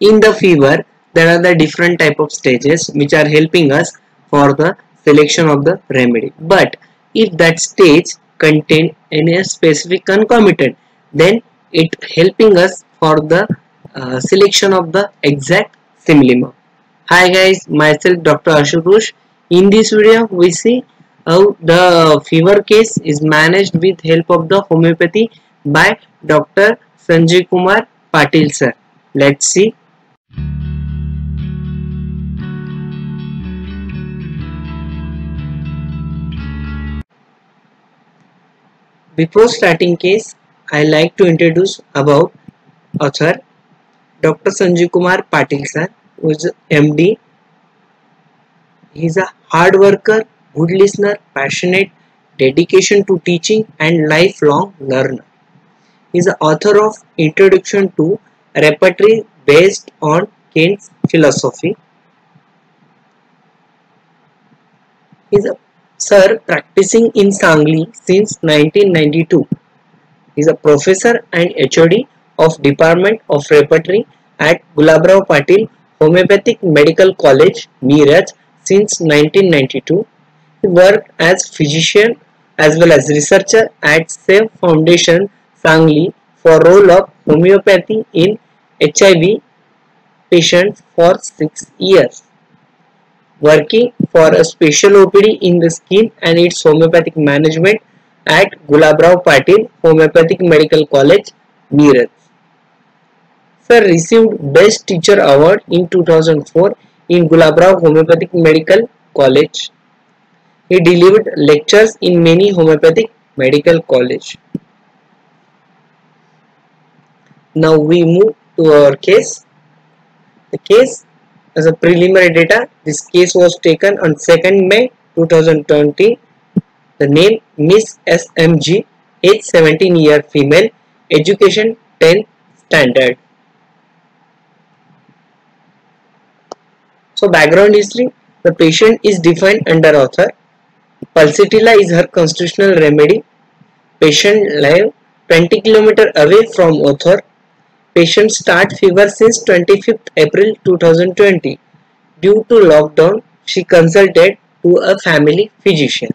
In the fever, there are the different type of stages which are helping us for the selection of the remedy. But if that stage contain any specific concomitant, then it helping us for the selection of the exact similimab. Hi guys, myself Dr. Ashutosh. In this video, we see how the fever case is managed with help of the homeopathy by Dr. Sanjay Kumar Patil sir. Let's see. Before starting case, I like to introduce about author Dr. Sanjay Kumar Patil sir, who is MD. He is a hard worker, good listener, passionate, dedication to teaching and lifelong learner. He is the author of Introduction to Repertory based on Kant's philosophy. He is a sir practicing in Sangli since 1992. He is a professor and HOD of Department of Repertory at Gulabrao Patil Homeopathic Medical College, Meerut since 1992. He worked as physician as well as researcher at SAVE Foundation Sangli for role of homeopathy in HIV patients for 6 years. Working for a special OPD in the skin and its homeopathic management at Gulabrao Patil Homeopathic Medical College, Meerut. Sir received Best Teacher Award in 2004 in Gulabrao Homeopathic Medical College. He delivered lectures in many homeopathic medical colleges. Now we move to our case. The case as a preliminary data, this case was taken on 2nd May 2020. The name Miss SMG, age 17-year female, education 10th standard. So background history, the patient is defined under author. Pulsatilla is her constitutional remedy. Patient live 20 km away from author. Patient start fever since 25th April 2020. Due to lockdown, she consulted to a family physician.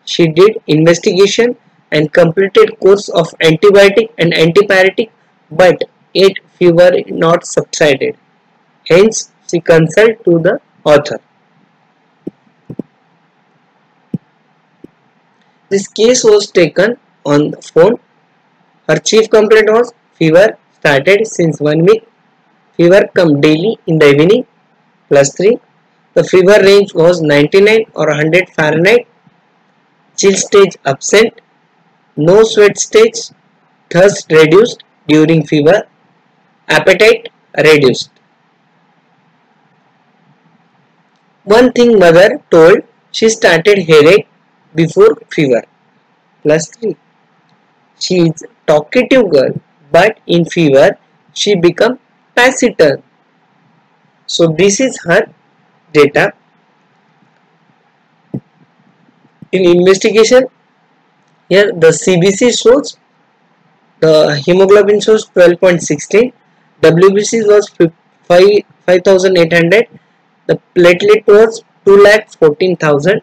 She did investigation and completed course of antibiotic and antipyretic, but yet fever not subsided. Hence, she consulted to the author. This case was taken on the phone. Her chief complaint was fever started since 1 week. Fever come daily in the evening +3. The fever range was 99 or 100 Fahrenheit. Chill stage absent. No sweat stage. Thirst reduced during fever. Appetite reduced. One thing mother told, she started headache before fever +3. She is talkative girl, but in fever she become taciturn. So this is her data. In investigation, here the CBC shows the hemoglobin shows 12.16, WBC was 5800, the platelet was 2,14,000.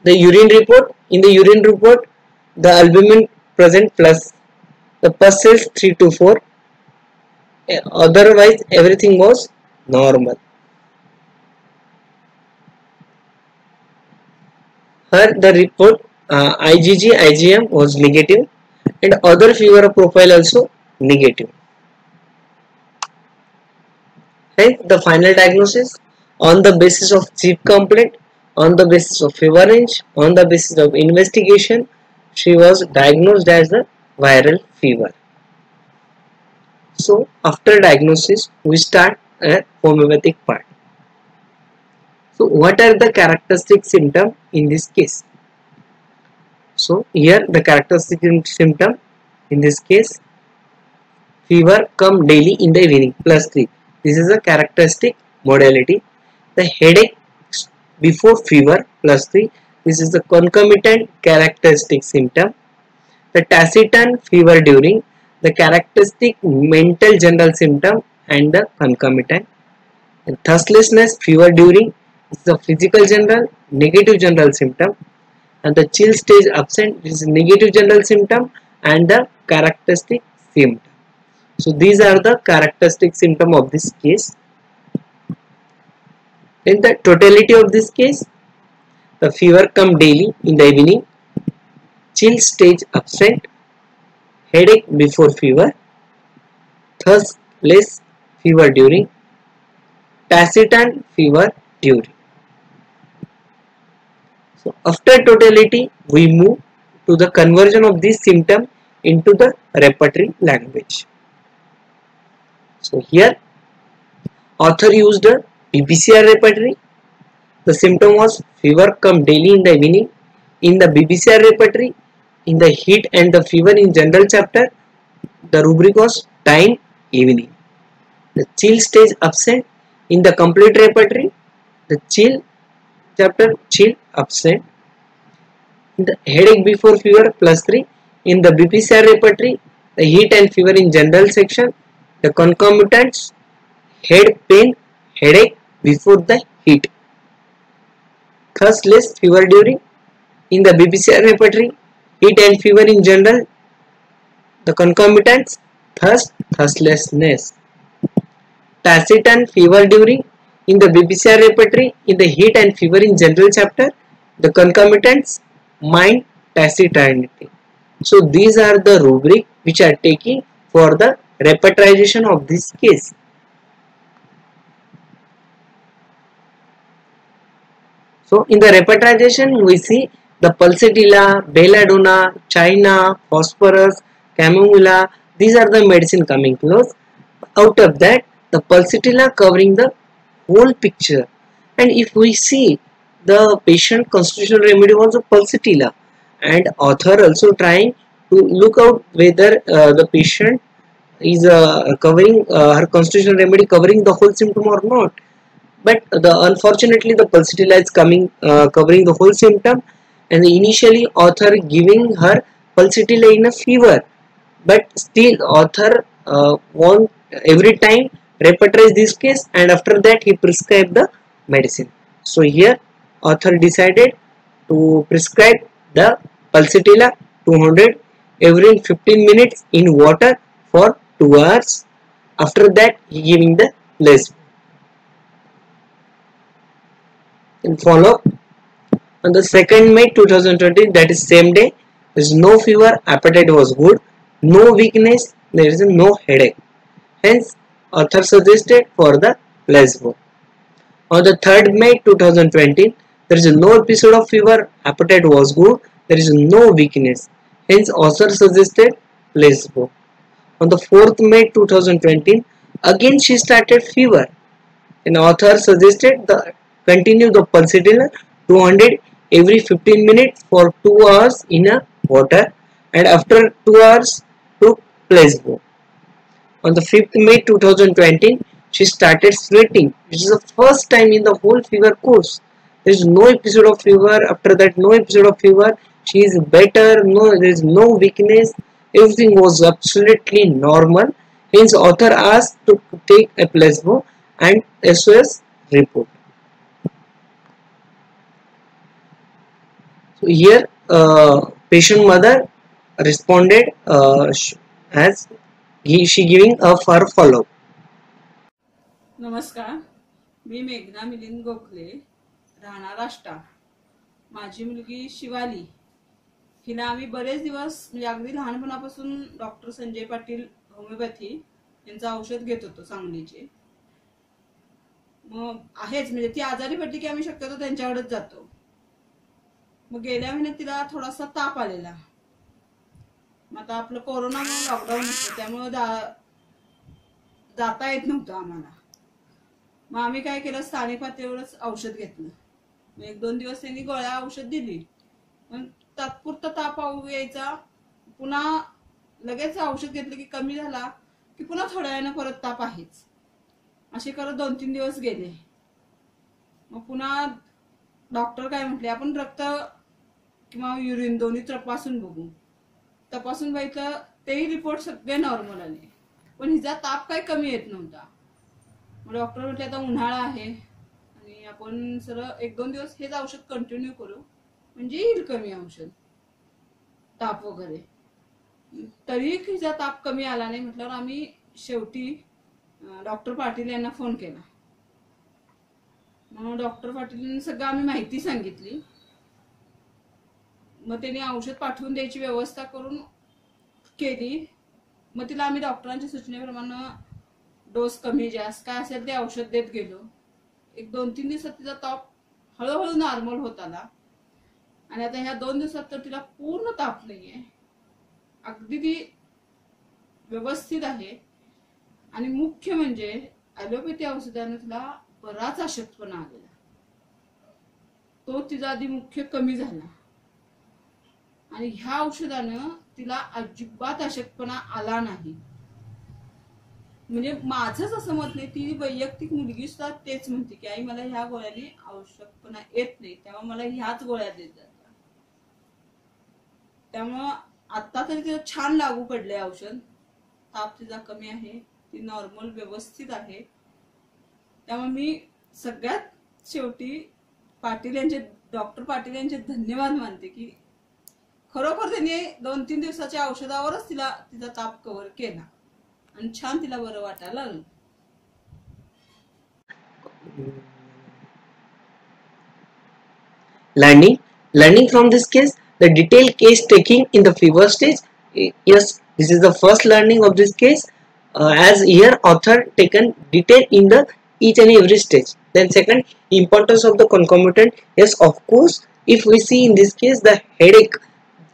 The urine report, in the urine report, the albumin present plus, the pus cells 3 to 4. Otherwise, everything was normal. Her the report IgG, IgM was negative, and other fever profile also negative. Hence, the final diagnosis on the basis of chief complaint, on the basis of fever range, on the basis of investigation, she was diagnosed as a viral fever. So after diagnosis, we start a homeopathic part. So what are the characteristic symptoms in this case? So here the characteristic symptom in this case, fever come daily in the evening +3. This is a characteristic modality. The headache before fever +3. This is the concomitant characteristic symptom. The taciturn fever during. the characteristic mental general symptom and the concomitant. And thirstlethness fever during is the physical general negative general symptom, and the chill stage absent is negative general symptom and the characteristic symptom. So these are the characteristic symptom of this case. In the totality of this case, the fever come daily in the evening, chill stage absent, headache before fever, thirst less fever during, taciturn fever during. So after totality, we move to the conversion of this symptom into the repertory language. So here author used a BPCR repertory. The symptom was fever come daily in the evening. In the BPCR repertory, in the heat and the fever in general chapter, the rubric was time evening. The chill stage absent. In the complete repertory, the chill chapter chill absent. In the headache before fever +3. In the BPCR repertory, the heat and fever in general section, the concomitants head pain, headache before the heat. Thirst less fever during. In the BPCR repertory, heat and fever in general, the concomitants thirst, thirstlessness. Taciturn fever during. In the BPCR repertory, in the heat and fever in general chapter, the concomitants mind, taciturnity. So these are the rubric which are taking for the repertorization of this case. So in the repertorization, we see the pulsatilla, belladonna, china, phosphorus, chamomilla. These are the medicine coming close. Out of that, the pulsatilla covering the whole picture. And if we see, the patient constitutional remedy was a pulsatilla, and author also trying to look out whether the patient is covering her constitutional remedy covering the whole symptom or not. But unfortunately the pulsatilla is coming covering the whole symptom, and initially author giving her pulsatilla in a fever, but still author want every time repertorize this case, and after that he prescribed the medicine. So here author decided to prescribe the pulsatilla 200 every 15 minutes in water for 2 hours. After that he giving the placebo. And follow on the 2nd May 2020, that is same day, there is no fever, appetite was good, no weakness, there is no headache. Hence author suggested for the placebo. On the 3rd May 2020, there is no episode of fever, appetite was good, there is no weakness. Hence author suggested placebo. On the 4th May 2020, again she started fever, and author suggested the continue the pulsatilla 200 every 15 minutes for 2 hours in a water, and after 2 hours took placebo. On the 5th May 2020, she started sweating, which is the first time in the whole fever course. There is no episode of fever. After that, no episode of fever. She is better. No, there is no weakness. Everything was absolutely normal. Hence, author asked to take a placebo and SOS report. So here, patient mother responded as she giving a for follow. नमस्कार, मी मेघना मिलिंद गोखले, राहणार आष्टा. माझी मुलगी शिवाली, हिला आम्ही बरेच दिवस म्हणजे अगदी लहानपणापासून डॉक्टर संजय पाटील होमिओपॅथी यांचं औषध घेत होतो सांगलीचे. मग आहेच म्हणजे ती आजारी पडली की आम्ही शक्यतो त्यांच्याकडेच जातो. मग गेल्या महिन्यात तिला थोडासा ताप आलेला. मग आता आपलं कोरोनामुळे लॉकडाऊन होतं, त्यामुळे जाता येत नव्हतं आम्हाला. मग आम्ही काय केलं, स्थानिक पातळीवरच औषध घेतलं. 1-2 दिवस त्यांनी गोळ्या औषध दिली, पण तात्पुरता ताप यायचा. पुन्हा लगेच औषध घेतलं की कमी झाला की पुन्हा थोड्या वेळानं परत ताप आहेच. असे करत 2-3 दिवस गेले. मग पुन्हा डॉक्टर काय म्हटले, आपण रक्त किंवा युरिन दोन्ही तपासून बघू. तपासून बघितलं तेही रिपोर्ट सगळे नॉर्मल आले, पण हिचा ताप काही कमी येत नव्हता. मग डॉक्टर म्हटले आता उन्हाळा आहे आणि आपण सरळ 1-2 दिवस हेच औषध कंटिन्यू करू म्हणजे येईल कमी औषध ताप वगैरे. तरी हिचा ताप कमी आला नाही म्हटल्यावर आम्ही शेवटी डॉक्टर पाटील यांना फोन केला. मग डॉक्टर पाटील सगळं आम्ही माहिती सांगितली. मग त्यांनी औषध पाठवून द्यायची व्यवस्था करून केली. मग तिला आम्ही डॉक्टरांच्या सूचनेप्रमाणे डोस कमी जास्त काय असेल ते औषध देत गेलो. 1-2-3 दिवसात तिचा ताप हळूहळू नॉर्मल होत आला आणि आता ह्या 2 दिवसात तर तिला पूर्ण ताप नाहीये, अगदी ती व्यवस्थित आहे. आणि मुख्य म्हणजे ॲलोपॅथी औषधाने तिला बराच अशक्तपणा आलेला, तो तिचा आधी मुख्य कमी झाला आणि ह्या औषधानं तिला अजिबात अशक्तपणा आला नाही. म्हणजे माझंच असं मत नाही, ती वैयक्तिक मुलगी सुद्धा तेच म्हणते की आई मला ह्या गोळ्याने अशक्तपणा येत नाही, तेव्हा मला ह्याच गोळ्या देत जातात. त्यामुळं आता तरी तिला छान लागू पडले औषध. ताप तिचा कमी आहे, ती नॉर्मल व्यवस्थित आहे. त्यामुळे मी सगळ्यात शेवटी डॉक्टर पाटील यांचे धन्यवाद मानते की खरोखर त्यांनी 2-3 दिवसाच्या औषधावरच तिचा ताप कव्हर केला आणि छान तिला बरं वाटायला लागलं. Learning from this case, the detailed case taking in the fever stage. Yes, this is the first learning of this case, as here author taken detail in the each and every stage. Then second, importance of the concomitant. Yes, of course, if we see in this case the headache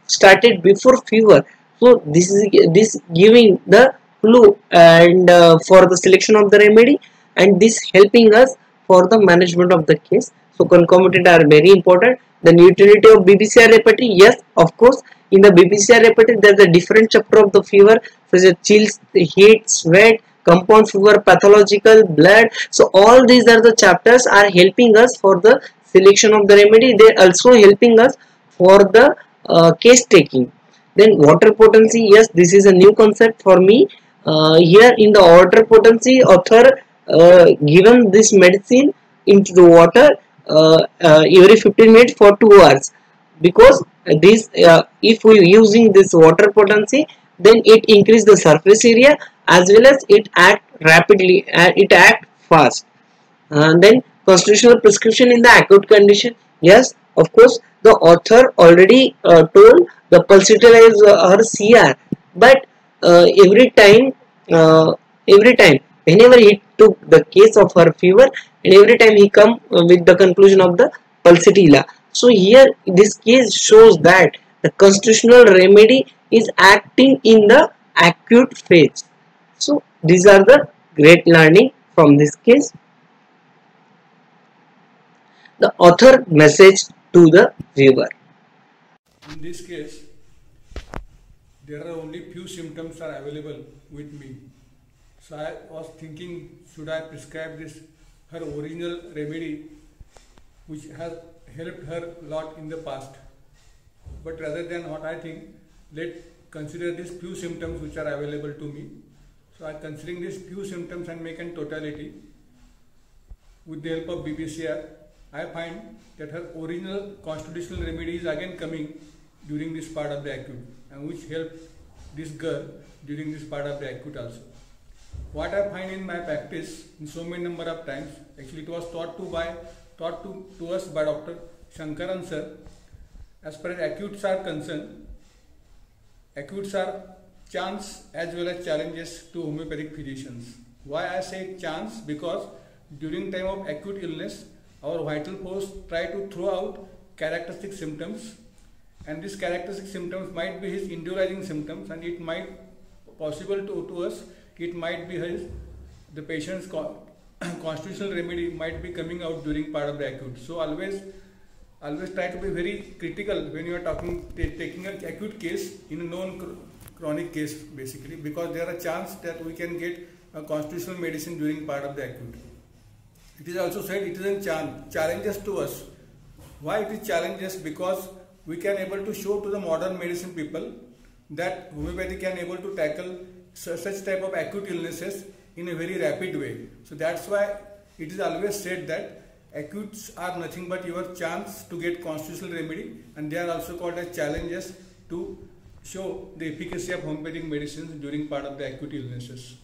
started before fever, so this giving the clue and for the selection of the remedy, and this helping us for the management of the case. So concomitant are very important. The utility of BPCR repertory. Yes, of course, in the BPCR repertory there is a different chapter of the fever, such as chills, heat, sweat, compound fever, pathological, blood. So all these are the chapters are helping us for the selection of the remedy. They are also helping us for the case taking. Then water potency. Yes, this is a new concept for me. Here in the water potency, author given this medicine into the water every 15 minutes for 2 hours, because this if we using this water potency, then it increase the surface area as well as it act rapidly and it act fast. And then constitutional prescription in the acute condition. Yes, of course, the author already told the pulsatilize her CR, but every time whenever he took the case of her fever, and every time he come with the conclusion of the pulsatilla. So here this case shows that the constitutional remedy is acting in the acute phase. So these are the great learning from this case. The author message to the viewer. In this case, there are only few symptoms are available with me. So I was thinking, should I prescribe this her original remedy, which has helped her a lot in the past. But rather than what I think, let's consider these few symptoms which are available to me. So I considering these few symptoms and make a totality. With the help of BPCR, I find that her original constitutional remedy is again coming during this part of the acute, and which helped this girl during this part of the acute also. What I find in my practice in so many number of times, actually it was taught to us by Dr. Shankaran sir. As far as acutes are concerned, acutes are chance as well as challenges to homeopathic physicians. Why I say chance? Because during time of acute illness, our vital force try to throw out characteristic symptoms, and these characteristic symptoms might be his individualizing symptoms, and it might possible to us, it might be the patient's constitutional remedy might be coming out during part of the acute. So always try to be very critical when you are taking an acute case in a non-chronic case, basically, because there are chance that we can get a constitutional medicine during part of the acute. It is also said it is a challenges to us. Why it is challenges? Because we can able to show to the modern medicine people that homeopathy can able to tackle such type of acute illnesses in a very rapid way. So that's why it is always said that acutes are nothing but your chance to get constitutional remedy, and they are also called as challenges to show the efficacy of homeopathic medicines during part of the acute illnesses.